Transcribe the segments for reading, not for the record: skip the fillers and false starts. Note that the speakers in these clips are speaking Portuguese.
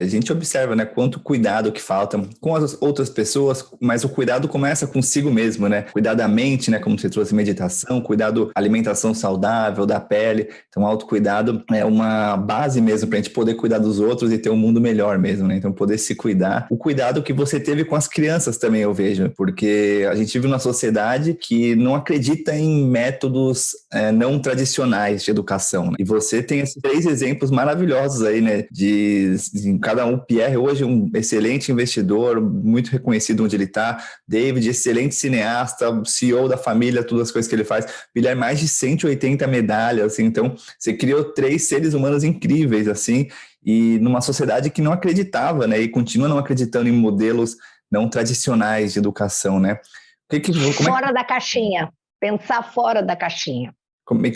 A gente observa, né, quanto cuidado que falta com as outras pessoas, mas o cuidado começa consigo mesmo, né? Cuidar da mente, né, como você trouxe, meditação, cuidar da alimentação saudável, da pele. Então, autocuidado é uma base mesmo para a gente poder cuidar dos outros e ter um mundo melhor mesmo, né? Então, poder se cuidar. O cuidado que você teve com as crianças também, eu vejo, porque a gente vive numa sociedade que não acredita em métodos não tradicionais de educação, né? E você tem esses 3 exemplos maravilhosos aí, né, de cada um. Pierre hoje um excelente investidor, muito reconhecido onde ele está. David, excelente cineasta, CEO da família, todas as coisas que ele faz. Guilherme, mais de 180 medalhas, assim. Então, você criou 3 seres humanos incríveis, assim, e numa sociedade que não acreditava, né, e continua não acreditando em modelos não tradicionais de educação, né? Fora da caixinha, pensar fora da caixinha.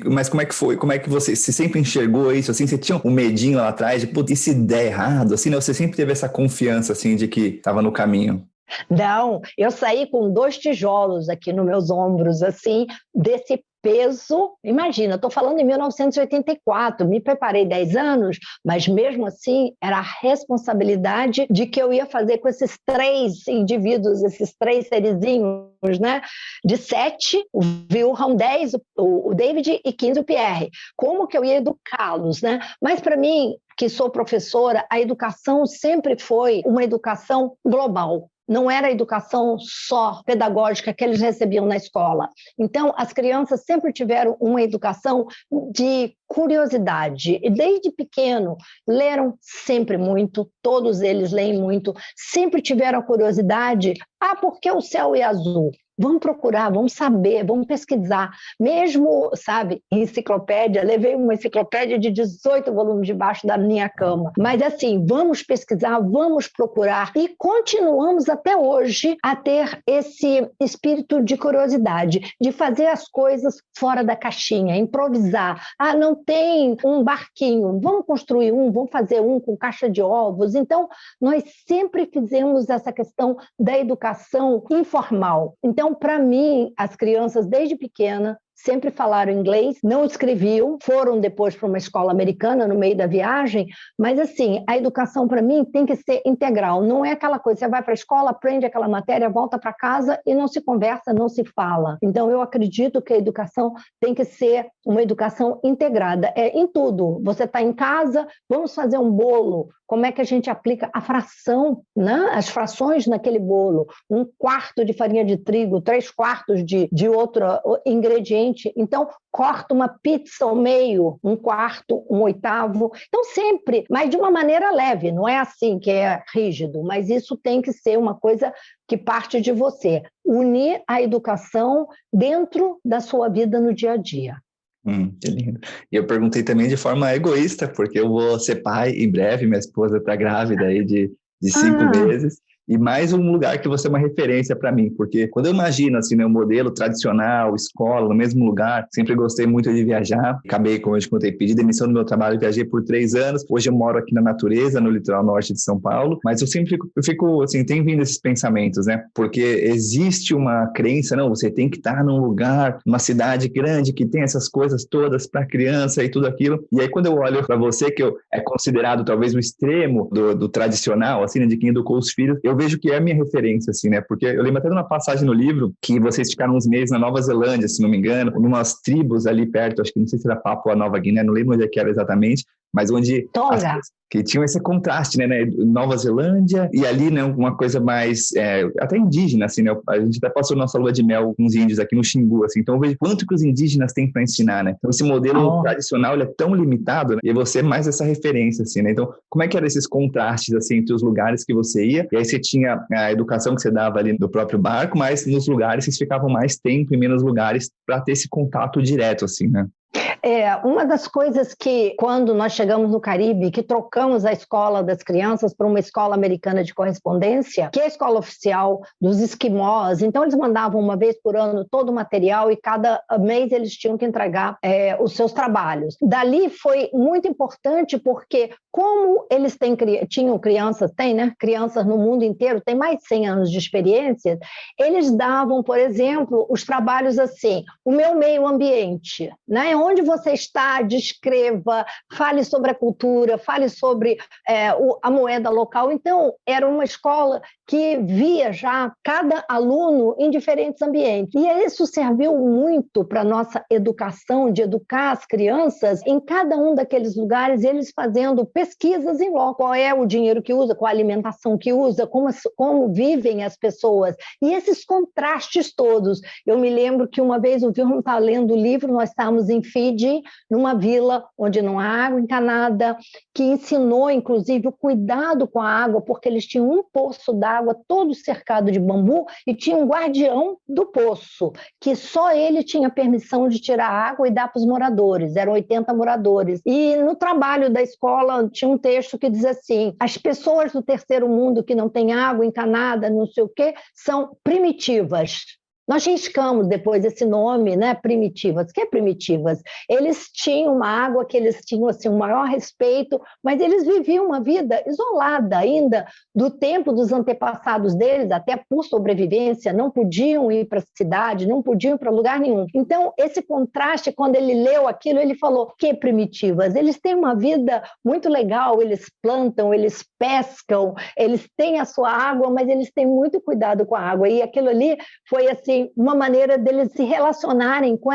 Mas como é que foi? Como é que você sempre enxergou isso? Assim, você tinha um medinho lá atrás de, putz, e se der errado? Assim, não, você sempre teve essa confiança, assim, de que estava no caminho? Não, eu saí com 2 tijolos aqui nos meus ombros, assim, desse peso. Imagina, eu estou falando em 1984, me preparei 10 anos, mas mesmo assim era a responsabilidade de que eu ia fazer com esses 3 indivíduos, esses 3 serizinhos, né? De 7, o Wilhelm, 10, o David, e 15, o Pierre. Como que eu ia educá-los, né? Mas para mim, que sou professora, a educação sempre foi uma educação global. Não era a educação só pedagógica que eles recebiam na escola. Então, as crianças sempre tiveram uma educação de curiosidade. E desde pequeno, leram sempre muito, todos eles leem muito, sempre tiveram a curiosidade, por que o céu é azul? Vamos procurar, vamos saber, vamos pesquisar. Mesmo, sabe, enciclopédia, levei uma enciclopédia de 18 volumes debaixo da minha cama. Mas assim, vamos pesquisar, vamos procurar e continuamos até hoje a ter esse espírito de curiosidade, de fazer as coisas fora da caixinha, improvisar. Não tem um barquinho, vamos construir vamos fazer com caixa de ovos. Então, nós sempre fizemos essa questão da educação informal. Então, para mim, as crianças, desde pequena, sempre falaram inglês, não escreviam, foram depois para uma escola americana no meio da viagem, mas assim, a educação para mim tem que ser integral, não é aquela coisa, você vai para a escola, aprende aquela matéria, volta para casa e não se conversa, não se fala. Então eu acredito que a educação tem que ser uma educação integrada, em tudo. Você está em casa, vamos fazer um bolo, como é que a gente aplica a fração, né? As frações naquele bolo, 1/4 de farinha de trigo, 3/4 de outro ingrediente. Então, corta uma pizza ao meio, 1/4, 1/8. Então, sempre, mas de uma maneira leve, não é assim que é rígido, mas isso tem que ser uma coisa que parte de você. Unir a educação dentro da sua vida no dia a dia. Que lindo. E eu perguntei também de forma egoísta, porque eu vou ser pai em breve, minha esposa está grávida aí de 5 meses. E mais um lugar que você é uma referência para mim, porque quando eu imagino assim, né, o modelo tradicional, escola, no mesmo lugar, sempre gostei muito de viajar. Acabei, como eu te contei, pedi demissão do meu trabalho, viajei por 3 anos. Hoje eu moro aqui na natureza, no litoral norte de São Paulo, mas eu sempre fico assim, tem vindo esses pensamentos, né? Porque existe uma crença, não, você tem que estar num lugar, numa cidade grande que tem essas coisas todas para criança e tudo aquilo. E aí quando eu olho para você, que é considerado talvez o extremo do tradicional, assim, né, de quem educou os filhos, eu vejo que é a minha referência, assim, né? Porque eu lembro até de uma passagem no livro que vocês ficaram uns meses na Nova Zelândia, se não me engano, numas tribos ali perto, acho que não sei se era Papua Nova Guiné, não lembro onde é que era exatamente, mas onde que tinham esse contraste, né? Nova Zelândia e ali, né, uma coisa mais até indígena, assim, né? A gente até passou nossa lua de mel com os índios aqui no Xingu, assim, então eu vejo quanto que os indígenas têm para ensinar, né? Então esse modelo tradicional, ele é tão limitado, né? E você é mais essa referência, assim, né? Então, como é que eram esses contrastes, assim, entre os lugares que você ia, e aí você tinha a educação que você dava ali no próprio barco, mas nos lugares vocês ficavam mais tempo em menos lugares para ter esse contato direto, assim, né? Uma das coisas que, quando nós chegamos no Caribe, que trocamos a escola das crianças para uma escola americana de correspondência, que é a escola oficial dos esquimós, então eles mandavam uma vez por ano todo o material e cada mês eles tinham que entregar os seus trabalhos. Dali foi muito importante porque, como eles tinham crianças, né? Crianças no mundo inteiro, tem mais de 100 anos de experiência, eles davam, por exemplo, os trabalhos assim, o meu meio ambiente, né? Onde você está, descreva, fale sobre a cultura, fale sobre a moeda local. Então, era uma escola que via já cada aluno em diferentes ambientes. E isso serviu muito para a nossa educação, de educar as crianças em cada um daqueles lugares, eles fazendo pesquisas em loco. Qual é o dinheiro que usa, qual a alimentação que usa, como vivem as pessoas. E esses contrastes todos. Eu me lembro que uma vez o Vilma estava lendo o livro, nós estávamos em Fiji, numa vila onde não há água encanada, que ensinou, inclusive, o cuidado com a água, porque eles tinham um poço d'água todo cercado de bambu e tinha um guardião do poço, que só ele tinha permissão de tirar a água e dar para os moradores, eram 80 moradores. E no trabalho da escola tinha um texto que diz assim, as pessoas do terceiro mundo que não têm água encanada, não sei o quê, são primitivas. Nós riscamos depois esse nome, né, primitivas. O que é primitivas? Eles tinham uma água que eles tinham assim, um maior respeito, mas eles viviam uma vida isolada ainda do tempo dos antepassados deles, até por sobrevivência, não podiam ir para a cidade, não podiam ir para lugar nenhum. Então, esse contraste, quando ele leu aquilo, ele falou, que primitivas? Eles têm uma vida muito legal, eles plantam, eles pescam, eles têm a sua água, mas eles têm muito cuidado com a água. E aquilo ali foi assim, uma maneira deles se relacionarem com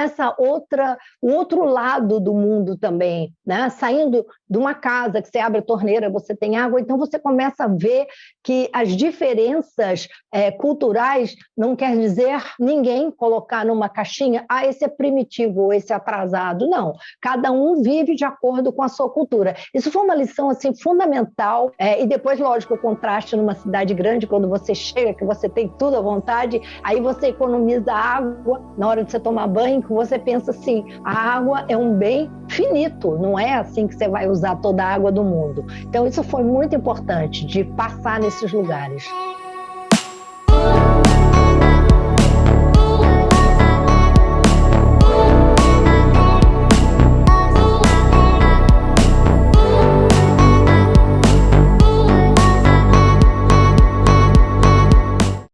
o outro lado do mundo também, né? Saindo de uma casa que você abre a torneira, você tem água, então você começa a ver que as diferenças culturais não quer dizer ninguém colocar numa caixinha, esse é primitivo ou esse é atrasado, não. Cada um vive de acordo com a sua cultura. Isso foi uma lição assim, fundamental, e depois, lógico, o contraste numa cidade grande, quando você chega, que você tem tudo à vontade, aí você economiza água na hora de você tomar banho, que você pensa assim, a água é um bem finito, não é assim que você vai usar toda a água do mundo. Então isso foi muito importante, de passar nesses lugares.